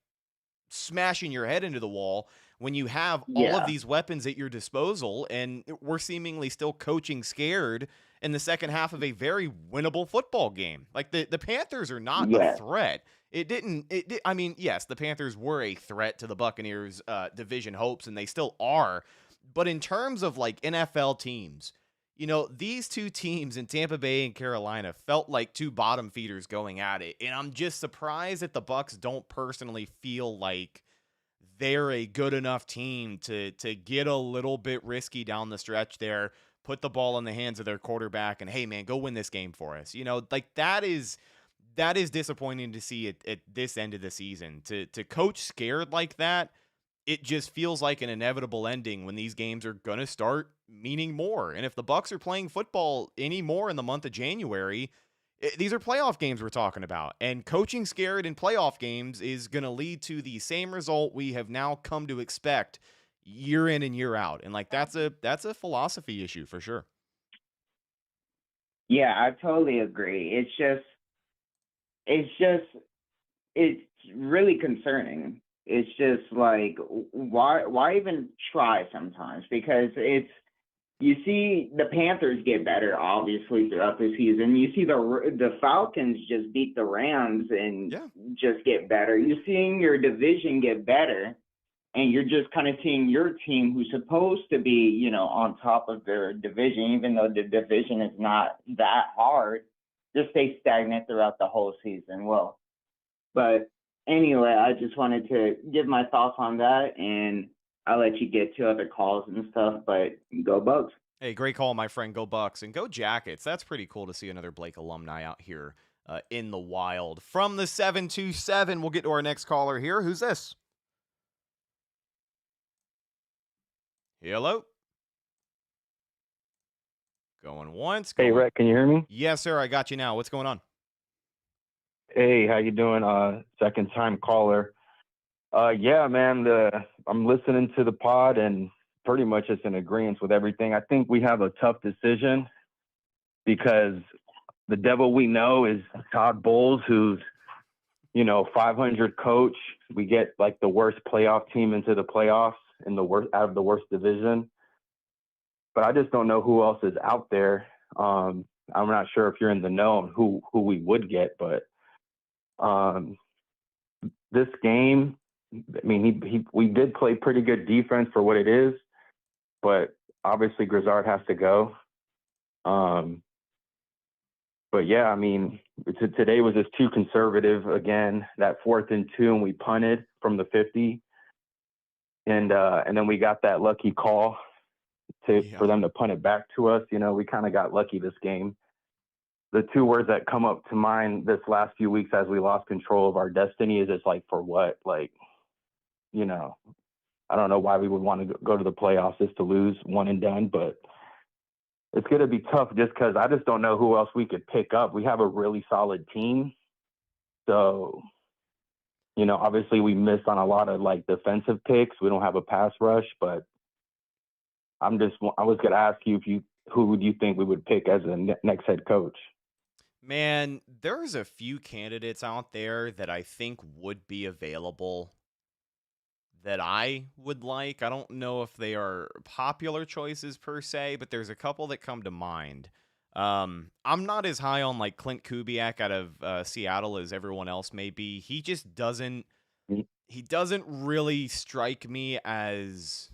smashing your head into the wall when you have all of these weapons at your disposal, and we're seemingly still coaching scared in the second half of a very winnable football game. The Panthers are not a threat It didn't. I mean, yes, the Panthers were a threat to the Buccaneers' division hopes, and they still are. But in terms of like NFL teams, these two teams in Tampa Bay and Carolina felt like two bottom feeders going at it, and I'm just surprised that the Bucs don't personally feel like they're a good enough team to get a little bit risky down the stretch there, put the ball in the hands of their quarterback, and hey man, go win this game for us. Like that is disappointing to see at this end of the season. To coach scared like that, it just feels like an inevitable ending when these games are gonna start meaning more. And if the Bucs are playing football anymore in the month of January, these are playoff games we're talking about, and coaching scared in playoff games is going to lead to the same result we have now come to expect year in and year out. And like, that's a philosophy issue for sure. Yeah, I totally agree. It's really concerning. It's just like, why even try sometimes? Because you see the Panthers get better, obviously, throughout the season. You see the Falcons just beat the Rams and just get better. You're seeing your division get better, and you're just kind of seeing your team, who's supposed to be, on top of their division, even though the division is not that hard, just stay stagnant throughout the whole season. Well, but anyway, I just wanted to give my thoughts on that, and I'll let you get to other calls and stuff, but go Bucs. Hey, great call, my friend. Go Bucs and go Jackets. That's pretty cool to see another Blake alumni out here in the wild. From the 727, we'll get to our next caller here. Who's this? Hello? Going once. Hey, Rhett, can you hear me? Yes, sir. I got you now. What's going on? Hey, how you doing? Second time caller. Yeah, man, I'm listening to the pod and pretty much it's in agreement with everything. I think we have a tough decision because the devil we know is Todd Bowles, who's, 500 coach. We get like the worst playoff team into the playoffs in out of the worst division. But I just don't know who else is out there. I'm not sure if you're in the know on who we would get, but this game, I mean, we did play pretty good defense for what it is, but obviously Grizzard has to go. But yeah, I mean, today was just too conservative again. That 4th and 2, and we punted from the 50, and then we got that lucky call for them to punt it back to us. We kind of got lucky this game. The two words that come up to mind this last few weeks as we lost control of our destiny is it's like, for what? Like, I don't know why we would want to go to the playoffs just to lose one and done, but it's going to be tough just because I just don't know who else we could pick up. We have a really solid team. So, obviously we missed on a lot of like defensive picks. We don't have a pass rush, but I was going to ask you who would you think we would pick as the next head coach? Man, there's a few candidates out there that I think would be available that I would like. I don't know if they are popular choices per se, but there's a couple that come to mind. I'm not as high on like Clint Kubiak out of Seattle as everyone else may be. He just doesn't really strike me as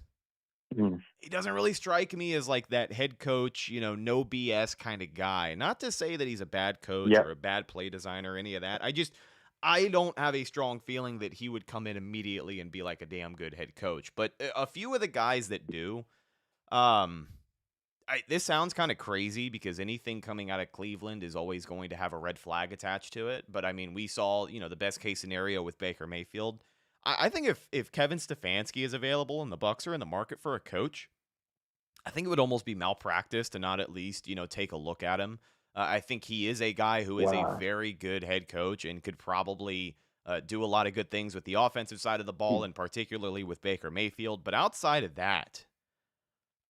like that head coach, no BS kind of guy. Not to say that he's a bad coach or a bad play designer or any of that. I don't have a strong feeling that he would come in immediately and be like a damn good head coach. But a few of the guys that do, this sounds kind of crazy because anything coming out of Cleveland is always going to have a red flag attached to it. But I mean, we saw, the best case scenario with Baker Mayfield. I think if Kevin Stefanski is available and the Bucs are in the market for a coach, I think it would almost be malpractice to not at least, take a look at him. I think he is a guy who is a very good head coach and could probably do a lot of good things with the offensive side of the ball, and particularly with Baker Mayfield. But outside of that,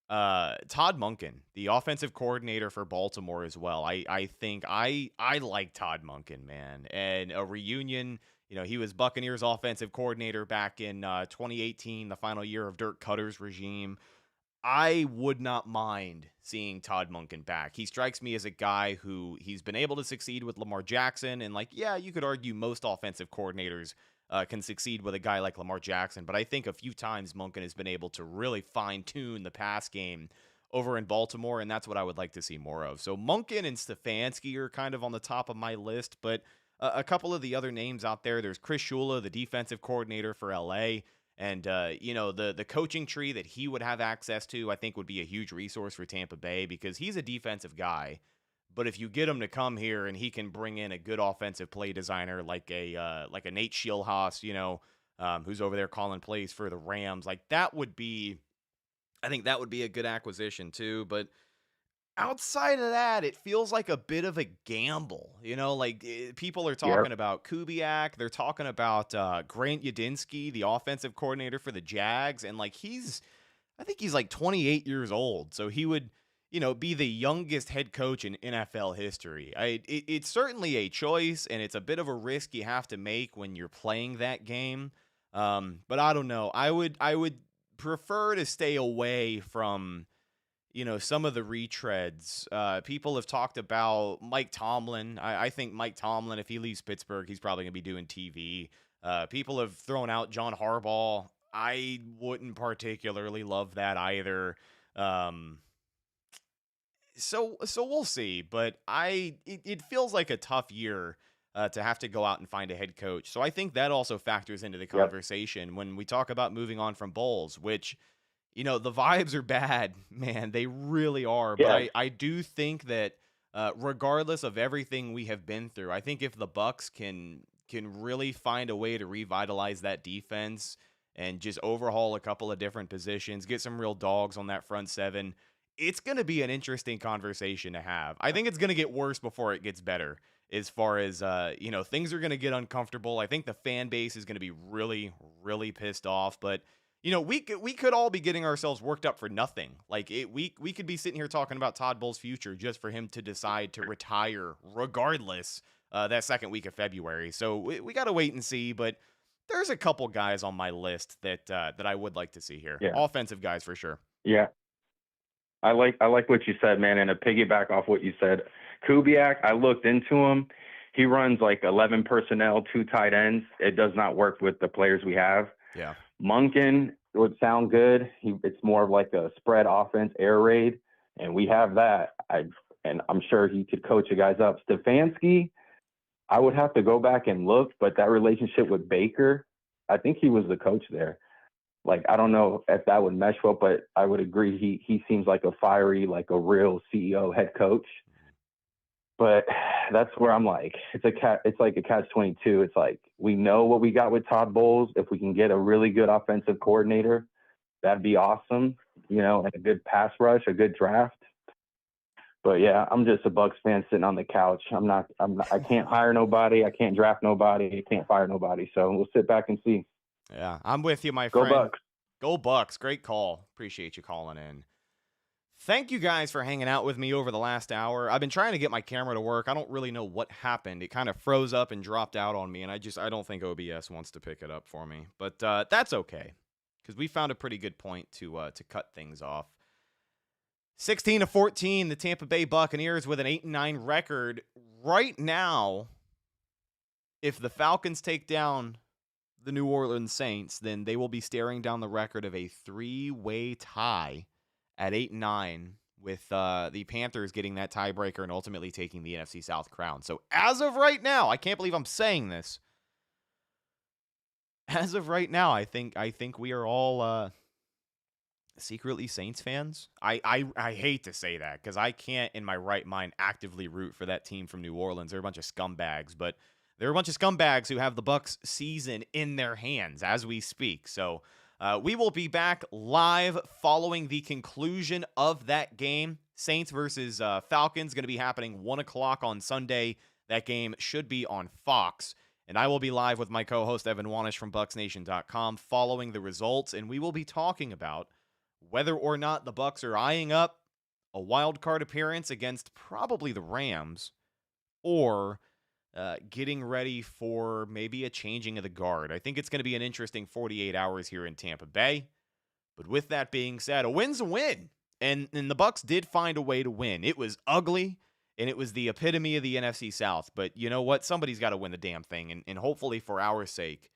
Todd Monken, the offensive coordinator for Baltimore as well. I think I like Todd Monken, man. And a reunion, he was Buccaneers offensive coordinator back in 2018, the final year of Dirk Cutter's regime. I would not mind seeing Todd Monken back. He strikes me as a guy who he's been able to succeed with Lamar Jackson. And like, yeah, you could argue most offensive coordinators can succeed with a guy like Lamar Jackson. But I think a few times Monken has been able to really fine tune the pass game over in Baltimore. And that's what I would like to see more of. So Monken and Stefanski are kind of on the top of my list. But a couple of the other names out there, there's Chris Shula, the defensive coordinator for LA. And, the coaching tree that he would have access to, I think would be a huge resource for Tampa Bay because he's a defensive guy. But if you get him to come here and he can bring in a good offensive play designer like a Nate Schilhaas, who's over there calling plays for the Rams, I think that would be a good acquisition too. But outside of that, it feels like a bit of a gamble. People are talking about Kubiak. They're talking about Grant Yadinsky, the offensive coordinator for the Jags. And I think he's like 28 years old. So he would, be the youngest head coach in NFL history. It's certainly a choice, and it's a bit of a risk you have to make when you're playing that game. But I don't know. I would prefer to stay away from some of the retreads. People have talked about Mike Tomlin. I think Mike Tomlin, if he leaves Pittsburgh, he's probably going to be doing TV. People have thrown out John Harbaugh. I wouldn't particularly love that either. So we'll see. But it feels like a tough year to have to go out and find a head coach. So I think that also factors into the conversation when we talk about moving on from Bowles, which – the vibes are bad, man. They really are. Yeah. But I do think that regardless of everything we have been through, I think if the Bucs can really find a way to revitalize that defense and just overhaul a couple of different positions, get some real dogs on that front seven, it's going to be an interesting conversation to have. I think it's going to get worse before it gets better as far as, things are going to get uncomfortable. I think the fan base is going to be really, really pissed off. But we could all be getting ourselves worked up for nothing. We could be sitting here talking about Todd Bowles' future just for him to decide to retire regardless that second week of February. So we got to wait and see. But there's a couple guys on my list that I would like to see here. Yeah. Offensive guys for sure. Yeah. I like what you said, man. And to piggyback off what you said, Kubiak, I looked into him. He runs 11 personnel, 2 tight ends. It does not work with the players we have. Yeah. Monken would sound good. It's more of like a spread offense, air raid, and we have that. And I'm sure he could coach you guys up. Stefanski, I would have to go back and look, but that relationship with Baker, I think he was the coach there. I don't know if that would mesh well, but I would agree he seems like a fiery, like a real CEO head coach. But that's where I'm it's like a catch-22. It's like we know what we got with Todd Bowles. If we can get a really good offensive coordinator, that'd be awesome. And a good pass rush, a good draft. But yeah, I'm just a Bucs fan sitting on the couch. I can't hire nobody. I can't draft nobody. I can't fire nobody. So we'll sit back and see. Yeah, I'm with you, my Go friend. Bucs. Go Bucs. Great call. Appreciate you calling in. Thank you guys for hanging out with me over the last hour. I've been trying to get my camera to work. I don't really know what happened. It kind of froze up and dropped out on me, and I don't think OBS wants to pick it up for me. But that's okay, because we found a pretty good point to cut things off. 16-14, the Tampa Bay Buccaneers with an 8-9 record. Right now, if the Falcons take down the New Orleans Saints, then they will be staring down the record of a 3-way tie at 8-9, with the Panthers getting that tiebreaker and ultimately taking the NFC South crown. So as of right now, I can't believe I'm saying this. As of right now, I think we are all secretly Saints fans. I hate to say that because I can't in my right mind actively root for that team from New Orleans. They're a bunch of scumbags, but they're a bunch of scumbags who have the Bucs season in their hands as we speak. So we will be back live following the conclusion of that game. Saints versus Falcons going to be happening 1 o'clock on Sunday. That game should be on Fox. And I will be live with my co-host Evan Wanish from BucsNation.com following the results. And we will be talking about whether or not the Bucs are eyeing up a wild card appearance against probably the Rams, or getting ready for maybe a changing of the guard. I think it's going to be an interesting 48 hours here in Tampa Bay. But with that being said, a win's a win. And the Bucs did find a way to win. It was ugly, and it was the epitome of the NFC South. But you know what? Somebody's got to win the damn thing. And hopefully for our sake,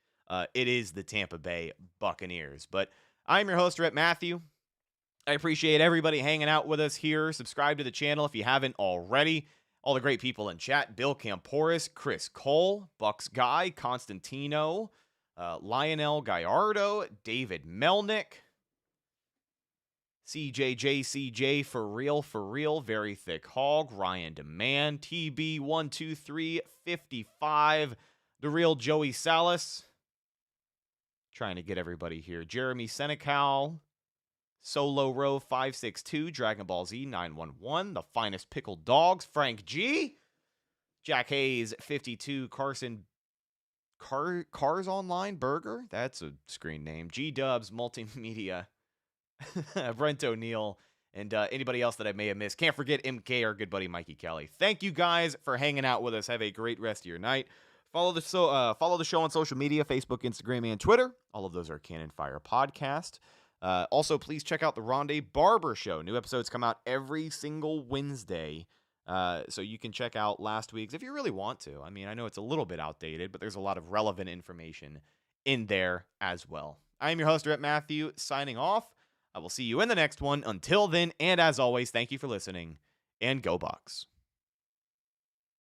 it is the Tampa Bay Buccaneers. But I'm your host, Rhett Matthew. I appreciate everybody hanging out with us here. Subscribe to the channel if you haven't already. All the great people in chat: Bill Camporis, Chris Cole, Bucs Guy, Constantino, Lionel Gallardo, David Melnick, CJJCJ, for real, Very Thick Hog, Ryan Demand, TB12355, The Real Joey Salas. Trying to get everybody here. Jeremy Senecal, Solo Row 562, Dragon Ball Z 911, The Finest Pickled Dogs, Frank G, Jack Hayes 52, Carson Cars Online Burger, that's a screen name, G Dubs Multimedia, Brent O'Neill, and anybody else that I may have missed. Can't forget MK, our good buddy Mikey Kelly. Thank you guys for hanging out with us. Have a great rest of your night. Follow the show on social media, Facebook, Instagram, and Twitter. All of those are Cannon Fire Podcast. Also, please check out the Rondé Barber Show. New episodes come out every single Wednesday, so you can check out last week's if you really want to. I mean, I know it's a little bit outdated, but there's a lot of relevant information in there as well. I am your host, Rhett Matthew, signing off. I will see you in the next one. Until then, and as always, thank you for listening, and go Bucs.